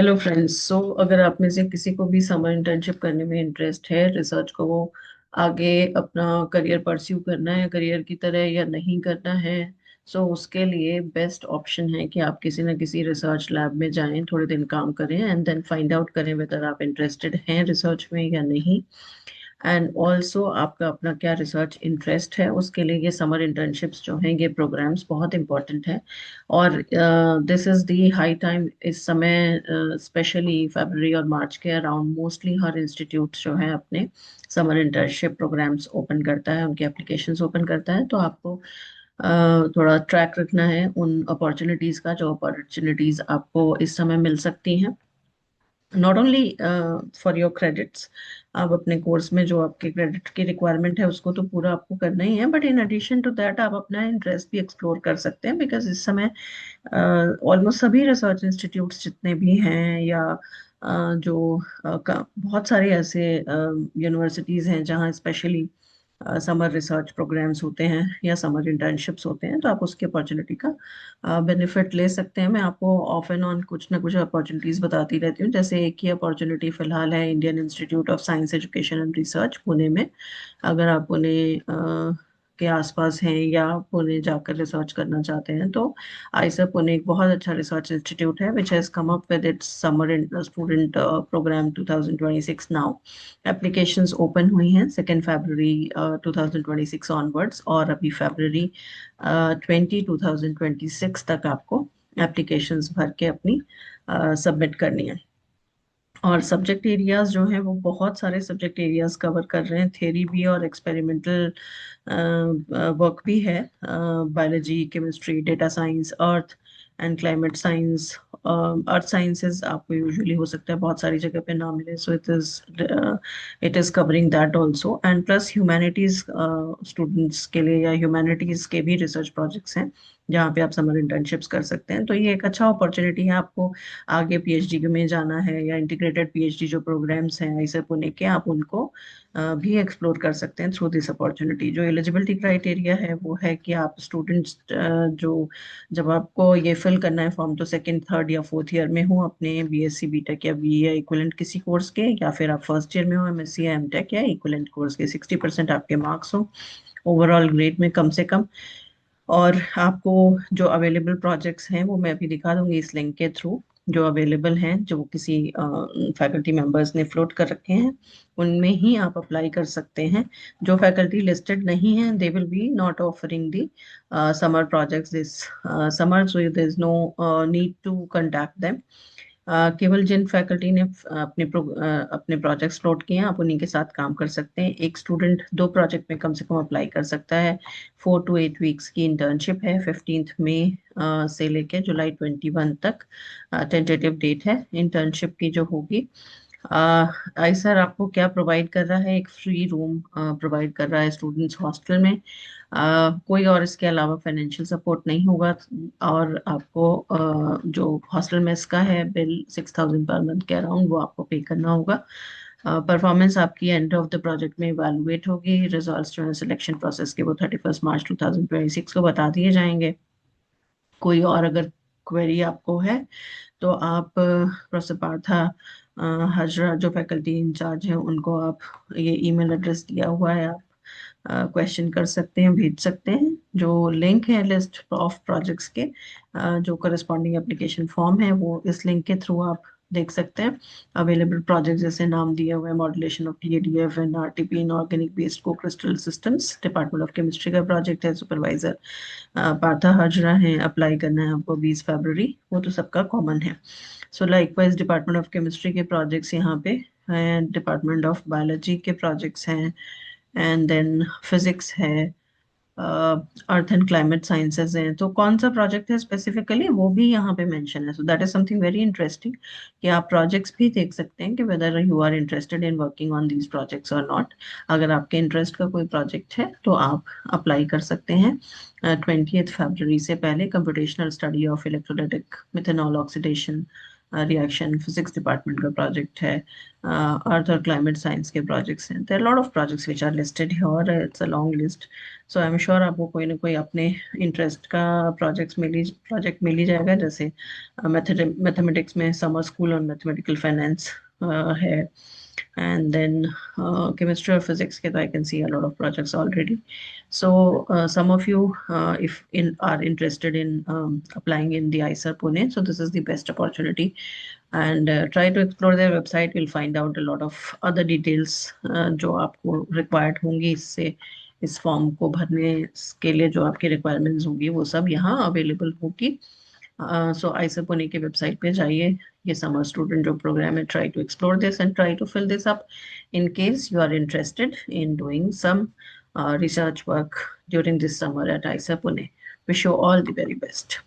Hello friends. अगर आप में से किसी को भी समर इंटर्नशिप करने में इंटरेस्ट है, रिसर्च को वो आगे अपना करियर परस्यू करना है करियर की तरह या नहीं करना है, उसके लिए बेस्ट ऑप्शन है कि आप किसी ना किसी रिसर्च लैब में जाएं, थोड़े दिन काम करें एंड देन फाइंड आउट करें वेदर आप इंटरेस्टेड हैं रिसर्च में या नहीं। एंड ऑल्सो आपका अपना क्या रिसर्च इंटरेस्ट है, उसके लिए ये समर इंटर्नशिप्स जो हैं, ये प्रोग्राम्स बहुत इंपॉर्टेंट है। और this is the high time. इस समय स्पेशली फरवरी और मार्च के अराउंड मोस्टली हर इंस्टीट्यूट जो है अपने समर इंटर्नशिप प्रोग्राम्स ओपन करता है, उनके एप्लीकेशंस ओपन करता है। तो आपको थोड़ा ट्रैक रखना है उन अपॉर्चुनिटीज़ का, जो अपॉर्चुनिटीज़ आपको इस समय मिल सकती हैं। Not only for your credits, आप अपने कोर्स में जो आपके क्रेडिट की रिक्वायरमेंट है उसको तो पूरा आपको करना ही है, but in addition to that आप अपना इंटरेस्ट भी एक्सप्लोर कर सकते हैं, बिकॉज इस समय ऑलमोस्ट सभी रिसर्च इंस्टीट्यूट्स जितने भी हैं या जो बहुत सारे ऐसे यूनिवर्सिटीज़ हैं जहाँ स्पेशली समर रिसर्च प्रोग्राम्स होते हैं या समर इंटर्नशिप्स होते हैं, तो आप उसकी अपॉर्चुनिटी का बेनिफिट ले सकते हैं। मैं आपको ऑफ एंड ऑन कुछ ना कुछ अपॉर्चुनिटीज बताती रहती हूँ। जैसे एक ही अपॉर्चुनिटी फिलहाल है Indian institute of science education and research Pune में। अगर आप पुणे के आसपास हैं या पुणे जाकर रिसर्च करना चाहते हैं, तो आइसर पुणे एक बहुत अच्छा रिसर्च इंस्टीट्यूट है which has come up with its summer student program 2026 now. Applications open हुई हैं 2 फरवरी 2026 ऑनवर्ड्स, और अभी फरवरी 2026 तक आपको एप्लीकेशंस भर के अपनी सबमिट करनी है। और सब्जेक्ट एरियाज जो हैं वो बहुत सारे सब्जेक्ट एरियाज कवर कर रहे हैं, थ्योरी भी और एक्सपेरिमेंटल वर्क भी है। Biology, chemistry, data science, earth and climate science. Earth sciences आपको यूजुअली हो सकता है बहुत सारी जगह पे ना मिले, so it is covering that also. And plus humanities students के लिए या ह्यूमैनिटीज के भी रिसर्च प्रोजेक्ट्स हैं जहाँ पे आप समर इंटर्नशिप्स कर सकते हैं। तो ये एक अच्छा अपॉर्चुनिटी है आपको आगे पीएचडी में जाना है या इंटीग्रेटेड पीएचडी जो प्रोग्राम्स हैं ऐसे पुणे के, आप उनको भी एक्सप्लोर कर सकते हैं थ्रू दिस अपॉर्चुनिटी। जो एलिजिबिलिटी क्राइटेरिया है वो है कि आप स्टूडेंट्स जो जब आपको ये फिल करना है फॉर्म, तो सेकंड, थर्ड या फोर्थ ईयर में हो अपने बीएससी, बीटेक या बीए या इक्विवेलेंट किसी कोर्स के, या फिर आप फर्स्ट ईयर में हो एमएससी या एमटेक या इक्विवेलेंट कोर्स के, 60% आपके मार्क्स हो ओवरऑल ग्रेड में कम से कम। और आपको जो अवेलेबल प्रोजेक्ट्स हैं वो मैं अभी दिखा दूंगी इस लिंक के थ्रू, जो अवेलेबल हैं, जो किसी फैकल्टी मेंबर्स ने फ्लोट कर रखे हैं, उनमें ही आप अप्लाई कर सकते हैं। जो फैकल्टी लिस्टेड नहीं है they will be not offering the summer projects this summer, so there is no need to contact them. केवल जिन फैकल्टी ने अपने प्रोजेक्ट्स फ्लोट किए हैं आप उन्हीं के साथ काम कर सकते हैं। एक स्टूडेंट 2 प्रोजेक्ट में कम से कम अप्लाई कर सकता है। 4 to 8 वीक्स की इंटर्नशिप है, 15 मई से लेके जुलाई 21 तक टेंटेटिव डेट है इंटर्नशिप की जो होगी। आई सर आपको क्या प्रोवाइड कर रहा है, एक फ्री रूम प्रोवाइड कर रहा है स्टूडेंट्स हॉस्टल में। कोई और इसके अलावा फाइनेंशियल सपोर्ट नहीं होगा। और आपको जो हॉस्टल मेस का है बिल 6,000 पर मंथ के अराउंड वो आपको पे करना होगा। परफॉर्मेंस आपकी एंड ऑफ द प्रोजेक्ट में इवैल्यूएट होगी। रिजल्ट्स जो है सिलेक्शन प्रोसेस के वो 31 मार्च 2026 को बता दिए जाएंगे। कोई और अगर क्वेरी आपको है तो आप प्रोफेसर पार्था हजरा जो फैकल्टी इंचार्ज हैं उनको आप, ये ईमेल एड्रेस दिया हुआ है, आप क्वेश्चन कर सकते हैं, भेज सकते हैं। जो लिंक है लिस्ट ऑफ प्रोजेक्ट्स के, जो करस्पॉन्डिंग एप्लीकेशन फॉर्म है वो इस लिंक के थ्रू आप देख सकते हैं। अवेलेबल प्रोजेक्ट जैसे नाम दिए हुए हैं, modulation of TADF and RTP in organic based co crystal systems, department of chemistry का प्रोजेक्ट है। सुपरवाइजर पार्था हाजरा है, अप्लाई करना है आपको 20 फरवरी, वो तो सबका कॉमन है। सो लाइकवाइज डिपार्टमेंट ऑफ केमिस्ट्री के प्रोजेक्ट्स यहाँ पे हैं, डिपार्टमेंट ऑफ बायोलॉजी के प्रोजेक्ट्स हैं, एंड देन फिजिक्स है, अर्थ एंड क्लाइमेट साइंसेज हैं। तो कौन सा प्रोजेक्ट है स्पेसिफिकली वो भी यहाँ पे मेंशन है। So that is something very interesting कि आप प्रोजेक्ट्स भी देख सकते हैं कि whether you are interested in working on these projects और नॉट। अगर आपके इंटरेस्ट का कोई प्रोजेक्ट है तो आप अप्लाई कर सकते हैं 20 फरवरी से पहले। Computational study of electrolytic methanol oxidation reaction physics department का प्रोजेक्ट है, अर्थ और क्लाइमेट साइंस के प्रोजेक्ट्स हैं. There are lot of projects which are listed here. It's a long list. So I am sure आपको कोई ना कोई अपने इंटरेस्ट का प्रोजेक्ट मिल ही जाएगा. जैसे मैथमेटिक्स में summer school on mathematical finance है. And then chemistry or physics ke I can see a lot of projects already. So some of you if are interested in applying in the ISER Pune, so this is the best opportunity. And try to explore their website. You'll find out a lot of other details जो आपको required होंगी इससे, इस form को भरने के लिए जो आपकी रिक्वायरमेंट्स होंगी वो सब यहाँ अवेलेबल होगी. सो आइसर पुणे की वेबसाइट पे जाइए. ये समर स्टूडेंट जो प्रोग्राम है, try to explore this and try to fill this up in case you are interested in doing some research work during this summer at ISER Pune. Wish you all the very best.